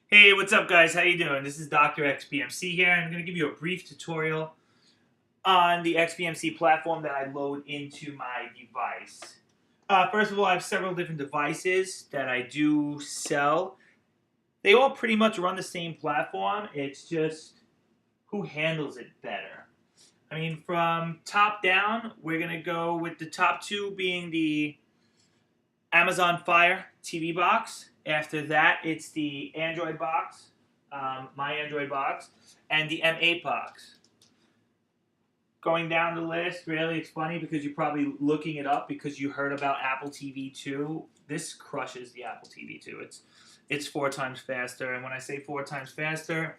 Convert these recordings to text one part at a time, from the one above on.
Hey, what's up guys? How you doing? This is Dr. XBMC here, and I'm going to give you a brief tutorial on the XBMC platform that I load into my device. First of all, I have several different devices that I do sell. They all pretty much run the same platform. It's just who handles it better. I mean, from top down, we're going to go with the top two being the Amazon Fire TV box. After that, it's the Android box, my Android box, and the M8 box. Going down the list, really, it's funny because you're probably looking it up because you heard about Apple TV 2. This crushes the Apple TV 2. It's 4 times faster, and when I say 4 times faster,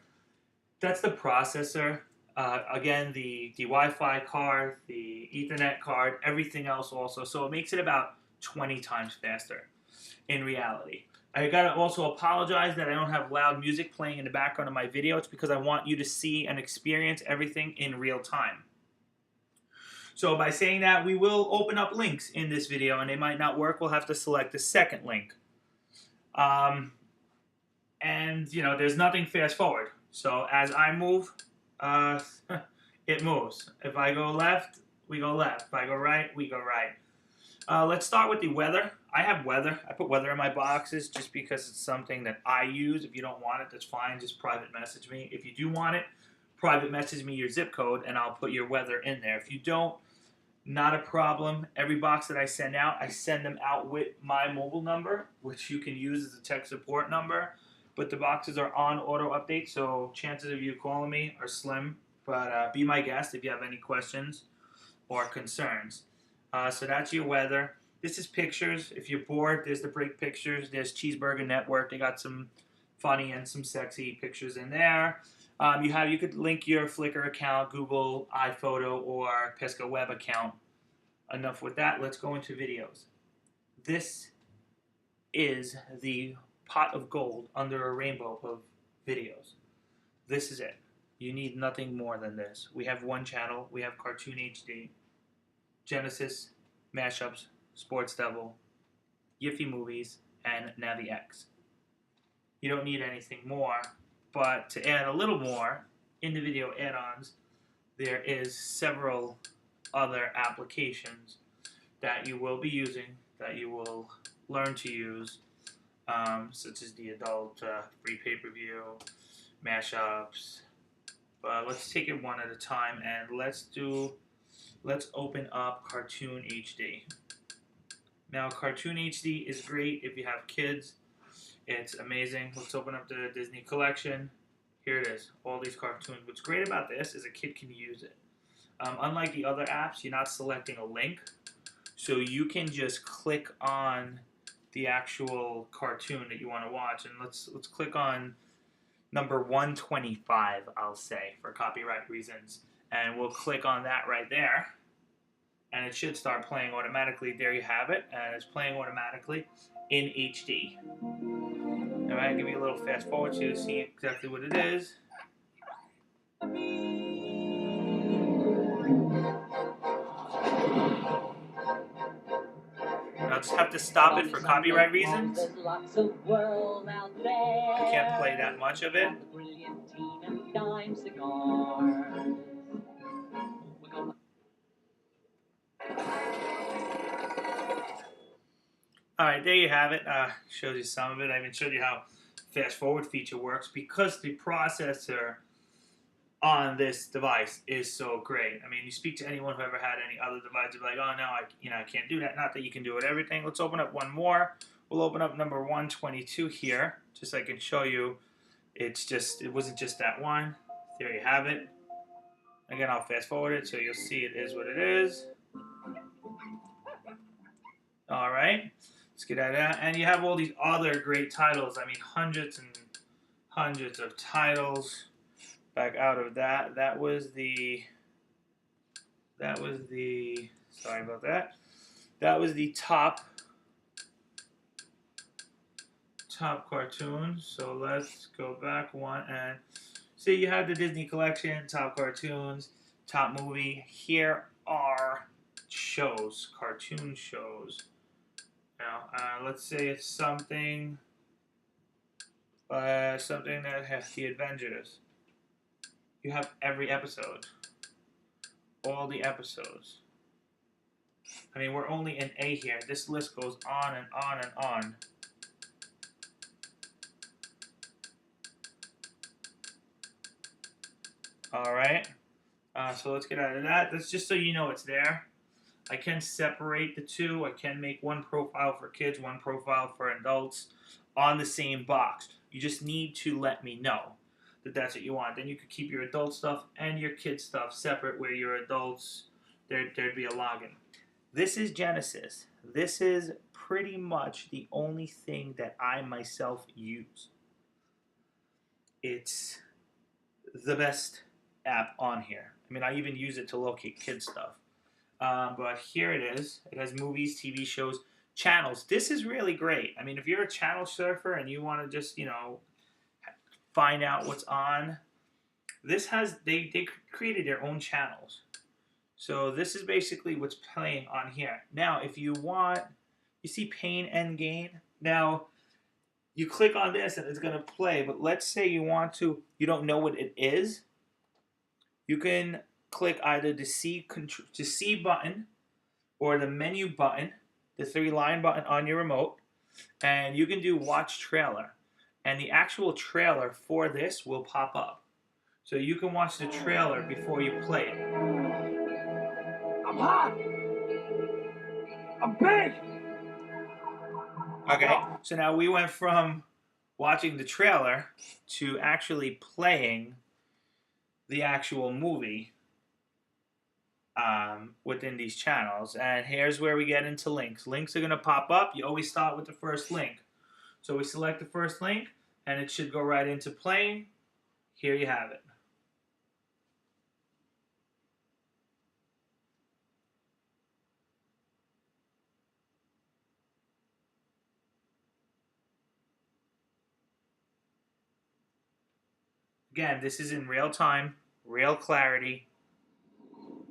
that's the processor. Again, the Wi-Fi card, the Ethernet card, everything else also. So it makes it about 20 times faster in reality. I gotta also apologize that I don't have loud music playing in the background of my video. It's because I want you to see and experience everything in real time. So by saying that, we will open up links in this video, and they might not work. We'll have to select the second link. And, there's nothing fast forward. So as I move, it moves. If I go left, we go left. If I go right, we go right. Let's start with the weather. I have weather. I put weather in my boxes just because it's something that I use. If you don't want it, that's fine. Just private message me. If you do want it, private message me your zip code, and I'll put your weather in there. If you don't, not a problem. Every box that I send them out with my mobile number, which you can use as a tech support number. But the boxes are on auto update, so chances of you calling me are slim. But be my guest if you have any questions or concerns. So that's your weather. This is pictures. If you're bored, there's the break pictures. There's Cheeseburger Network. They got some funny and some sexy pictures in there. You could link your Flickr account, Google iPhoto, or Pisco Web account. Enough with that. Let's go into videos. This is the pot of gold under a rainbow of videos. This is it. You need nothing more than this. We have one channel. We have Cartoon HD, Genesis, Mashups, Sports Devil, Yiffy Movies, and Navi X. You don't need anything more, but to add a little more in the video add-ons, there is several other applications that you will be using, that you will learn to use, such as the adult free pay-per-view, mashups. But let's take it one at a time, and let's open up Cartoon HD. Now, Cartoon HD is great if you have kids. It's amazing. Let's open up the Disney collection. Here it is, all these cartoons. What's great about this is a kid can use it. Unlike the other apps, you're not selecting a link, so you can just click on the actual cartoon that you want to watch. And let's click on number 125, I'll say, for copyright reasons. And we'll click on that right there. And it should start playing automatically. There you have it. And it's playing automatically in HD. Alright, give you a little fast forward so you see exactly what it is. I'll just have to stop it for copyright reasons. I can't play that much of it. Alright, there you have it. Shows you some of it. I even showed you how fast forward feature works because the processor on this device is so great. I mean, you speak to anyone who ever had any other device, they'll be like, oh no, I can't do that. Not that you can do it everything. Let's open up one more. We'll open up number 122 here, just so I can show you. It wasn't just that one. There you have it. Again, I'll fast forward it so you'll see it is what it is. All right, let's get out of that. And you have all these other great titles. I mean, hundreds and hundreds of titles. Back out of that. That was the. Sorry about that. That was the top cartoon. So let's go back one and see. You have the Disney collection, top cartoons, top movie. Here are shows, cartoon shows. Now, let's say it's something Something that has the Avengers. You have every episode. All the episodes. I mean, we're only in A here. This list goes on and on and on. Alright. So let's get out of that. That's just so you know it's there. I can separate the two. I can make one profile for kids, one profile for adults on the same box. You just need to let me know that that's what you want. Then you could keep your adult stuff and your kid stuff separate where your adults, there'd be a login. This is Genesis. This is pretty much the only thing that I myself use. It's the best app on here. I mean, I even use it to locate kid stuff. But here it is. It has movies, TV shows, channels. This is really great. I mean, if you're a channel surfer and you want to just, find out what's on, they created their own channels. So this is basically what's playing on here. Now, if you want, you see Pain and Gain. Now, you click on this and it's going to play. But let's say you don't know what it is. You can click either the C button or the menu button, the 3-line button on your remote, and you can do watch trailer. And the actual trailer for this will pop up. So you can watch the trailer before you play it. I'm hot. I'm big. Okay, so now we went from watching the trailer to actually playing the actual movie within these channels. And here's where we get into links. Links are going to pop up. You always start with the first link. So we select the first link, and it should go right into playing. Here you have it. Again, this is in real time, real clarity.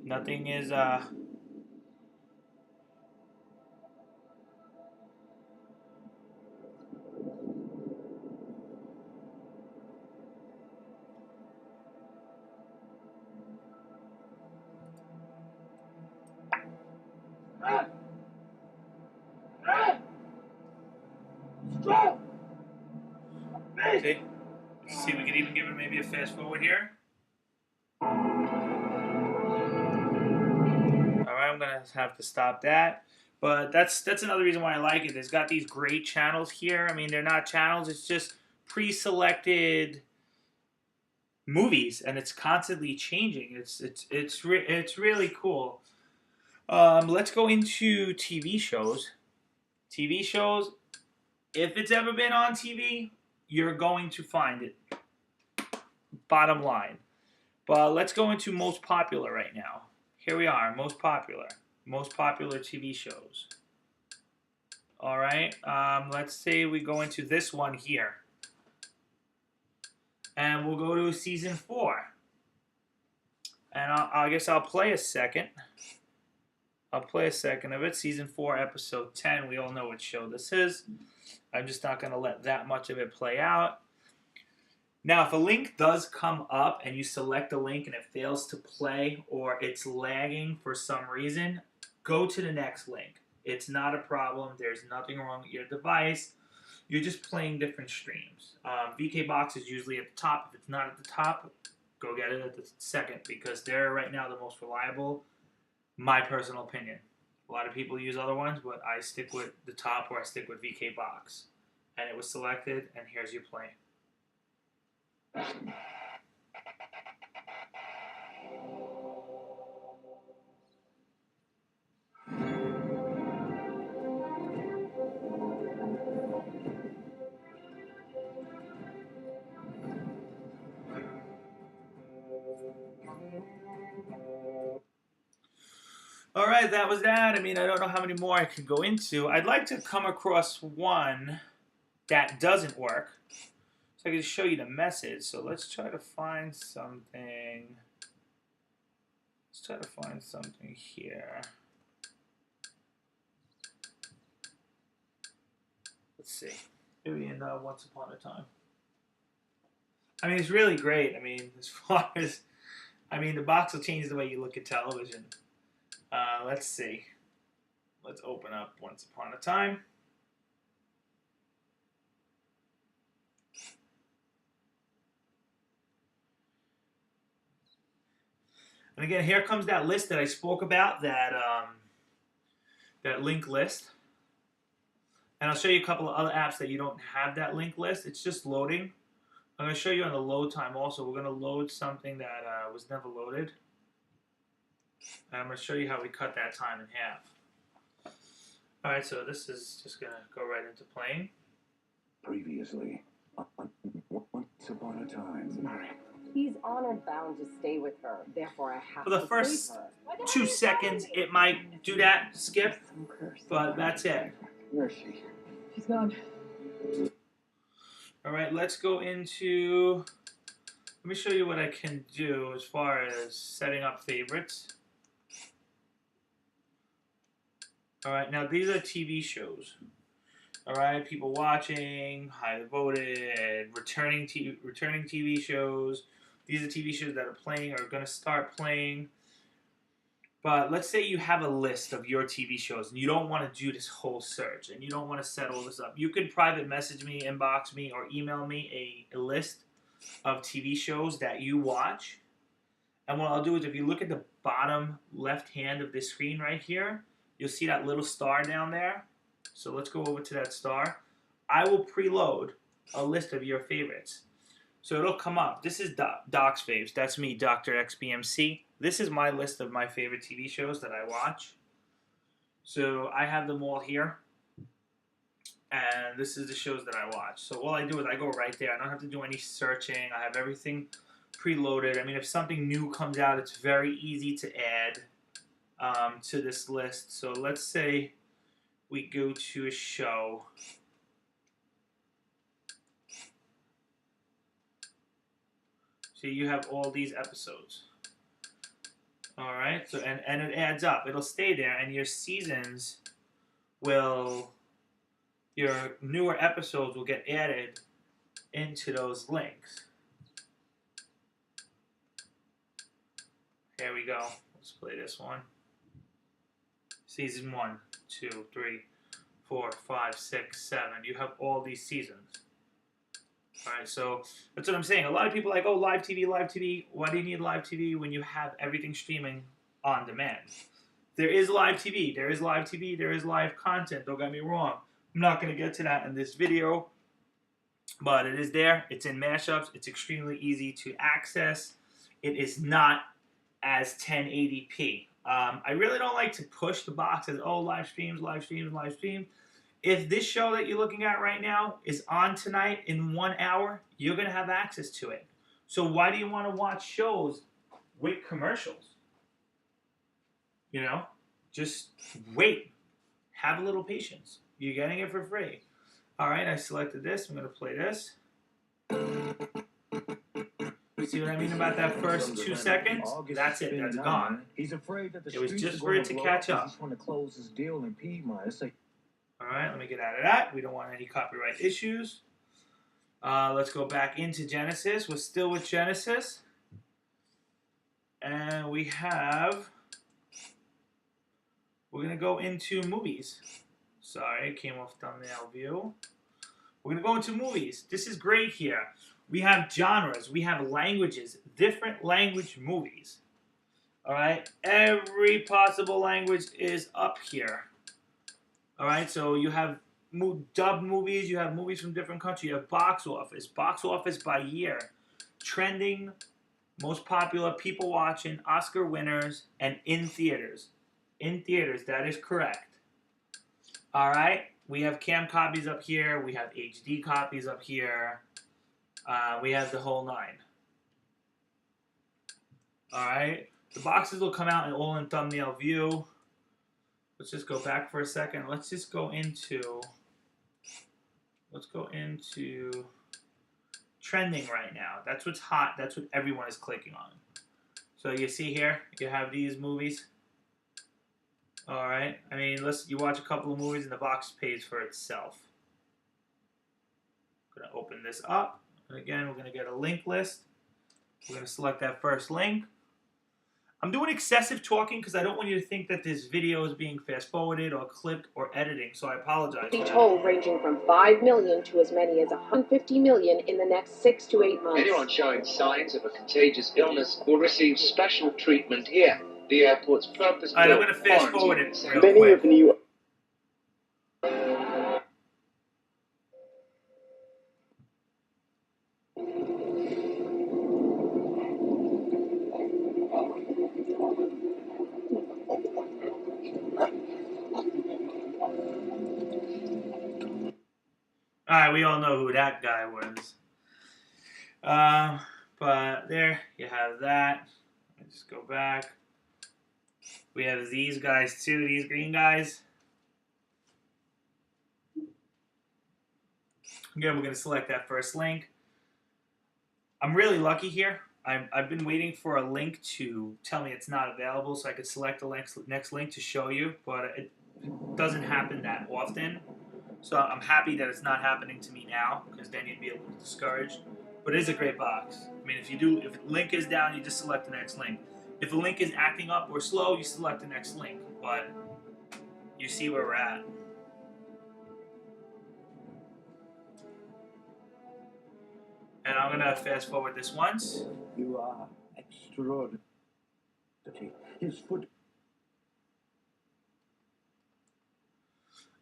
Nothing is see? See, we could even give it maybe a fast forward here. Alright, I'm gonna have to stop that. But that's another reason why I like it. It's got these great channels here. I mean, they're not channels, it's just pre-selected movies, and it's constantly changing. It's really cool. Let's go into TV shows. TV shows, if it's ever been on TV, you're going to find it. Bottom line. But let's go into most popular right now. Here we are, most popular TV shows. All right, let's say we go into this one here. And we'll go to season 4. And I guess I'll play a second. I'll play a second of it. Season 4, episode 10. We all know what show this is. I'm just not going to let that much of it play out. Now, if a link does come up and you select a link and it fails to play or it's lagging for some reason, go to the next link. It's not a problem. There's nothing wrong with your device. You're just playing different streams. VKBox is usually at the top. If it's not at the top, go get it at the second because they're right now the most reliable, my personal opinion. A lot of people use other ones, but I stick with the top or I stick with VKBox. And it was selected, and here's your play. All right, that was that. I mean, I don't know how many more I could go into. I'd like to come across one that doesn't work, so I can show you the message. So let's try to find something. Let's try to find something here. Let's see. Maybe in Once Upon a Time. I mean, it's really great. I mean, as far as, I mean, the box will change the way you look at television. Let's see. Let's open up Once Upon a Time. And again, here comes that list that I spoke about, that link list. And I'll show you a couple of other apps that you don't have that link list. It's just loading. I'm going to show you on the load time also. We're going to load something that was never loaded. And I'm going to show you how we cut that time in half. Alright, so this is just going to go right into playing. Previously, once upon a time. He's honored bound to stay with her. Therefore, I have For the to first save her. 2 seconds, it might do that, skip, but that's it. Where is she? She's gone. Alright, let's go into... Let me show you what I can do as far as setting up favorites. Alright, now these are TV shows. Alright, people watching, highly voted, returning TV shows. These are TV shows that are playing or are going to start playing. But let's say you have a list of your TV shows and you don't want to do this whole search and you don't want to set all this up. You can private message me, inbox me, or email me a list of TV shows that you watch. And what I'll do is if you look at the bottom left hand of this screen right here, you'll see that little star down there. So let's go over to that star. I will preload a list of your favorites. So it'll come up. This is Doc's faves. That's me, Dr. XBMC. This is my list of my favorite TV shows that I watch. So I have them all here. And this is the shows that I watch. So all I do is I go right there. I don't have to do any searching. I have everything preloaded. I mean, if something new comes out, it's very easy to add to this list. So let's say we go to a show. So you have all these episodes. Alright, so and it adds up. It'll stay there, and your seasons will, your newer episodes will get added into those links. Here we go. Let's play this one. Season 1, 2, 3, 4, 5, 6, 7. You have all these seasons. Alright, so that's what I'm saying. A lot of people are like, oh, live TV, live TV. Why do you need live TV when you have everything streaming on demand? There is live TV. There is live TV. There is live content. Don't get me wrong. I'm not going to get to that in this video. But it is there. It's in mashups. It's extremely easy to access. It is not as 1080p. I really don't like to push the box as, oh, live streams, live streams, live streams. If this show that you're looking at right now is on tonight in 1 hour, you're going to have access to it. So why do you want to watch shows with commercials? You know, just wait. Have a little patience. You're getting it for free. All right, I selected this. I'm going to play this. See what I mean about that first 2 seconds? That's it. That's gone. He's afraid that It was just for it to catch up. He's trying to close his deal in Piedmont. It's like, all right, let me get out of that. We don't want any copyright issues. Let's go back into Genesis. We're still with Genesis. And we have... We're going to go into movies. Sorry, it came off thumbnail view. We're going to go into movies. This is great here. We have genres. We have languages. Different language movies. All right? Every possible language is up here. All right, so you have dubbed movies, you have movies from different countries, you have box office by year, trending, most popular, people watching, Oscar winners, and in theaters. In theaters, that is correct. All right, we have cam copies up here, we have HD copies up here, we have the whole nine. All right, the boxes will come out all in thumbnail view. Let's just go back for a second. Let's just go into, trending right now. That's what's hot. That's what everyone is clicking on. So you see here, you have these movies. All right. I mean, you watch a couple of movies and the box pays for itself. I'm gonna open this up. And again, we're going to get a link list. We're going to select that first link. I'm doing excessive talking because I don't want you to think that this video is being fast forwarded or clipped or editing, so I apologize. Be told ranging from 5 million to as many as 150 million in the next 6 to 8 months. Anyone showing signs of a contagious illness will receive special treatment here. The airport's purpose. Alright, I'm going to fast forward it real Many quick. of New Alright, we all know who that guy was. But there you have that. Let's just go back. We have these guys too, these green guys. Again, we're going to select that first link. I'm really lucky here. I've been waiting for a link to tell me it's not available so I could select the next link to show you, but it doesn't happen that often. So I'm happy that it's not happening to me now, because then you'd be a little discouraged. But it is a great box. I mean, if the link is down, you just select the next link. If a link is acting up or slow, you select the next link. But you see where we're at. And I'm gonna fast forward this once. You are extraordinary. His foot.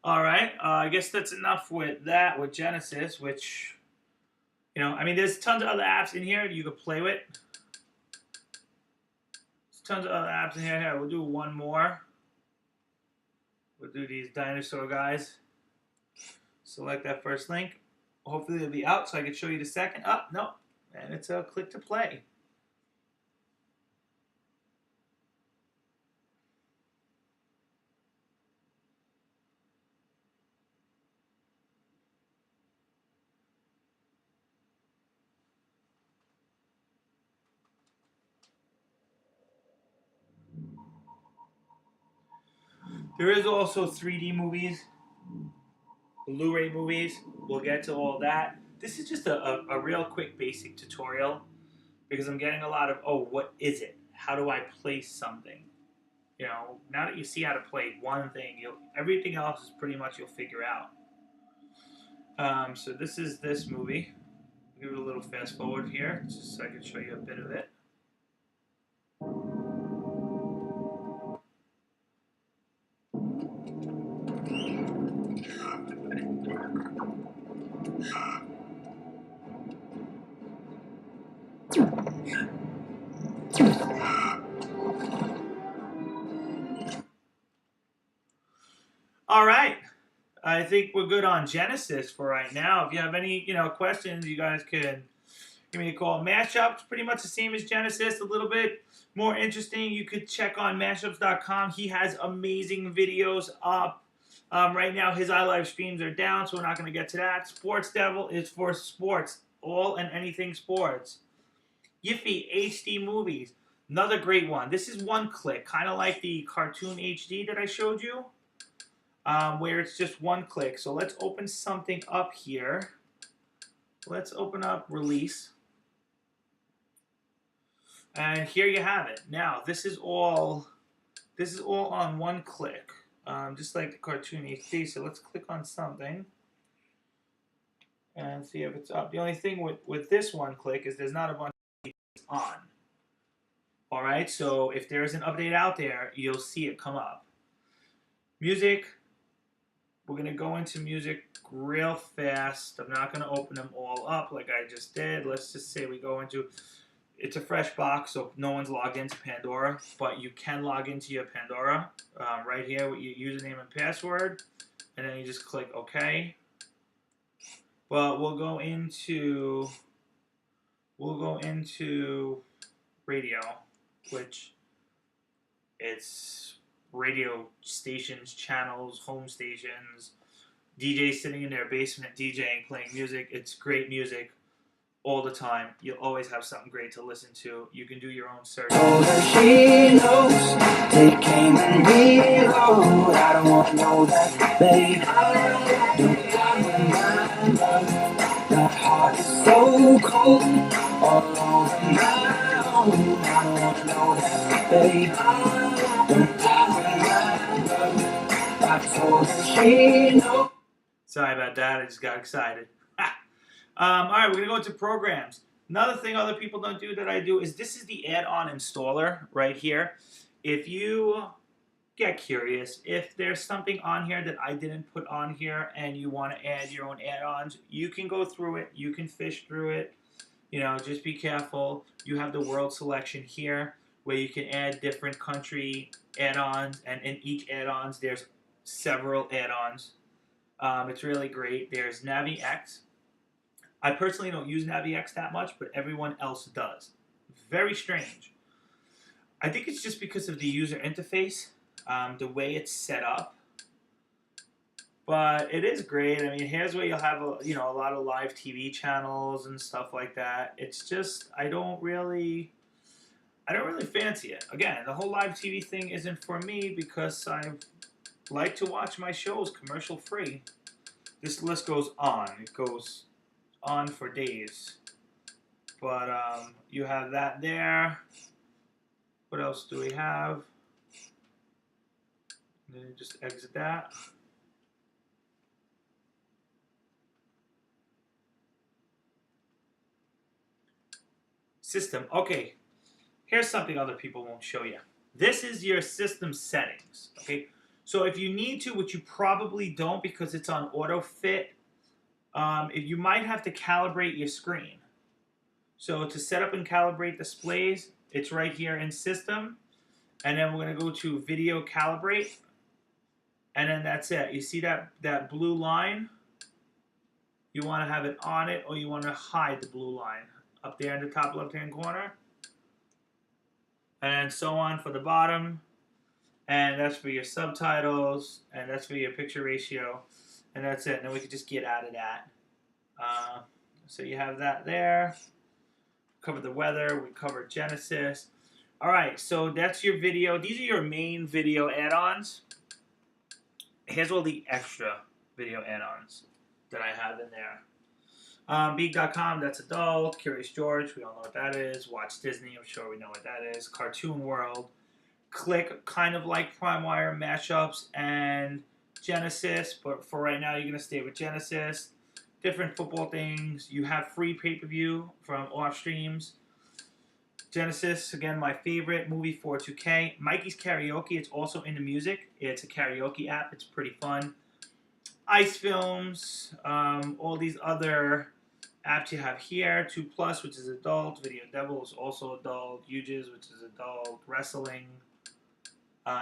All right, I guess that's enough with that, with Genesis, which, you know, I mean, there's tons of other apps in here you could play with. There's tons of other apps in here. Here, we'll do one more. We'll do these dinosaur guys. Select that first link. Hopefully it'll be out so I can show you the second. Oh, no, and it's a click to play. There is also 3D movies, Blu-ray movies. We'll get to all that. This is just a real quick basic tutorial because I'm getting a lot of, oh, what is it? How do I play something? You know, now that you see how to play one thing, everything else is pretty much you'll figure out. So this is this movie. Give it a little fast forward here just so I can show you a bit of it. All right, I think we're good on Genesis for right now. If you have any, questions, you guys can give me a call. Mashup's pretty much the same as Genesis, a little bit more interesting. You could check on mashups.com. He has amazing videos up. Right now, his iLive streams are down, so we're not going to get to that. Sports Devil is for sports, all and anything sports. Yiffy HD Movies, another great one. This is one click, kind of like the Cartoon HD that I showed you, where it's just one click. So let's open something up here. Let's open up Release. And here you have it. Now, this is all on one click. Just like the Cartoon HD. So let's click on something and see if it's up. The only thing with this one click is there's not a bunch of things on. Alright, so if there's an update out there, you'll see it come up. Music. We're going to go into music real fast. I'm not going to open them all up like I just did. Let's just say we go into... It's a fresh box, so no one's logged into Pandora, but you can log into your Pandora right here with your username and password, and then you just click OK. But we'll go into radio, which it's radio stations, channels, home stations, DJs sitting in their basement DJing, playing music. It's great music. All the time. You'll always have something great to listen to. You can do your own search. She knows they came and reload. I don't want to know that, babe. Don't My heart is so cold, all over my own. I don't wanna know that, babe. Don't remember. I told her she knows. Sorry about that. I just got excited. All right, we're gonna go into programs. Another thing other people don't do that I do is this is the add-on installer right here. If you get curious, if there's something on here that I didn't put on here and you want to add your own add-ons, you can go through it. You can fish through it. You know, just be careful. You have the world selection here where you can add different country add-ons, and in each add-ons there's several add-ons. It's really great. There's NaviX. I personally don't use NaviX that much, but everyone else does. Very strange. I think it's just because of the user interface, the way it's set up. But it is great. I mean, here's where you'll have a lot of live TV channels and stuff like that. It's just I don't really fancy it. Again, the whole live TV thing isn't for me because I like to watch my shows commercial free. This list goes on. It goes on for days. But you have that there. What else do we have? And then just exit that. System. Okay. Here's something other people won't show you. This is your system settings. Okay. So if you need to, which you probably don't because it's on auto fit, if you might have to calibrate your screen. So to set up and calibrate displays, it's right here in system. And then we're going to go to video calibrate. And then that's it. You see that blue line? You want to have it on it or you want to hide the blue line. Up there in the top left-hand corner. And so on for the bottom. And that's for your subtitles. And that's for your picture ratio. And that's it. And then we can just get out of that. So you have that there. Cover the weather. We covered Genesis. All right. So that's your video. These are your main video add-ons. Here's all the extra video add-ons that I have in there. Beak.com, that's adult. Curious George, we all know what that is. Watch Disney, I'm sure we know what that is. Cartoon World. Click, kind of like PrimeWire, Mashups, and Genesis. But for right now, you're going to stay with Genesis. Different football things. You have free pay-per-view from off streams. Genesis, again, my favorite. Movie 42K. Mikey's Karaoke, it's also in the music. It's a karaoke app. It's pretty fun. Ice Films, all these other apps you have here. 2+, which is adult. Video Devil is also adult. UJIS, which is adult. Wrestling.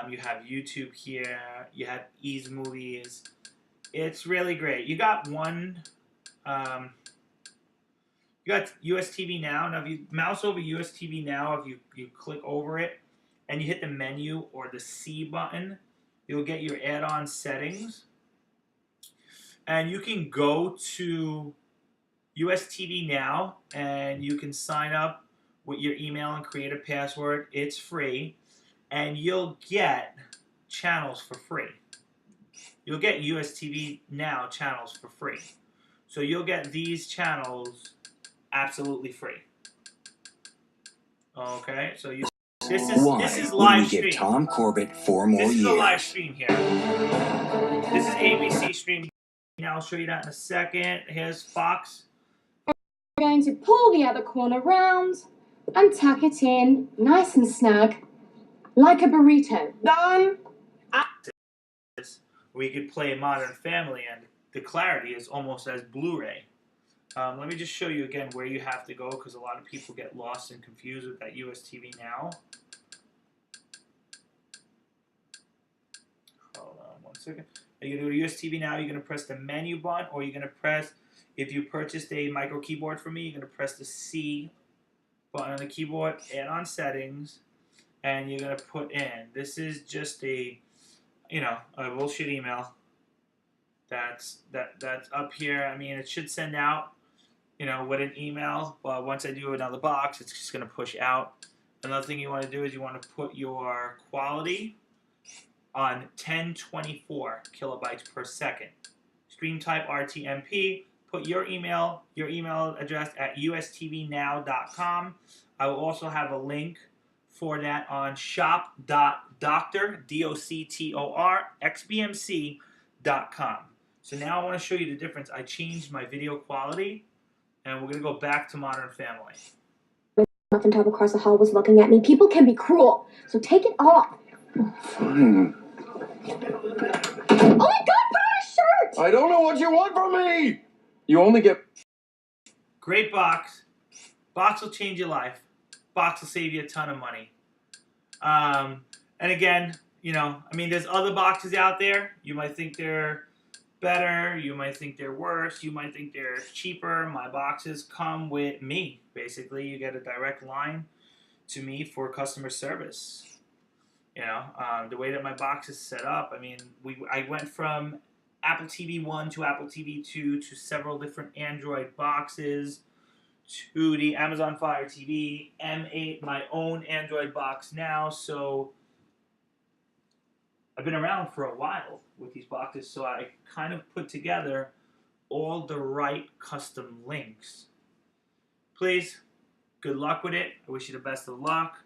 You have YouTube here. You have Ease Movies. It's really great. You got one. You got US TV Now. Now, if you mouse over US TV Now, if you click over it and you hit the menu or the C button, you'll get your add-on settings. And you can go to US TV Now and you can sign up with your email and create a password. It's free. And you'll get channels for free. You'll get US TV Now channels for free. So you'll get these channels absolutely free. Okay, so this is live stream. Give Tom Corbett 4 more years. This is a live stream here. This is ABC stream. I'll show you that in a second. Here's Fox. We're going to pull the other corner round and tuck it in nice and snug, like a burrito. Done. We could play Modern Family, and the clarity is almost as Blu-ray. Let me just show you again where you have to go, because a lot of people get lost and confused with that US TV Now. Hold on 1 second. You're going to go to US TV Now, you're going to press the menu button, or you're going to press, if you purchased a micro keyboard from me, you're going to press the C button on the keyboard, add on settings, and you're going to put in. This is just a bullshit email that's up here. I mean, it should send out, with an email, but once I do another box, it's just going to push out. Another thing you want to do is you want to put your quality on 1024 kilobytes per second. Stream type RTMP, put your email address at ustvnow.com. I will also have a link for that on shop.doctor, DOCTOR, So now I want to show you the difference. I changed my video quality, and we're going to go back to Modern Family. Muffin top across the hall was looking at me. People can be cruel, so take it off. Fine. Oh my God, put on a shirt! I don't know what you want from me! You only get... Great box. Box will change your life. Box will save you a ton of money. And again, there's other boxes out there. You might think they're better. You might think they're worse. You might think they're cheaper. My boxes come with me. Basically, you get a direct line to me for customer service. The way that my box is set up, I went from Apple TV 1 to Apple TV 2 to several different Android boxes to the Amazon Fire TV, M8, my own Android box now. So I've been around for a while with these boxes, so I kind of put together all the right custom links. Please, good luck with it. I wish you the best of luck.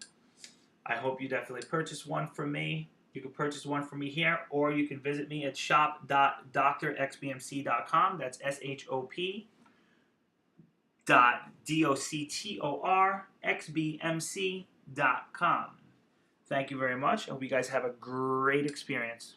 I hope you definitely purchase one from me. You can purchase one from me here, or you can visit me at shop.drxbmc.com. That's shop.doctorxbmc.com. Thank you very much. I hope you guys have a great experience.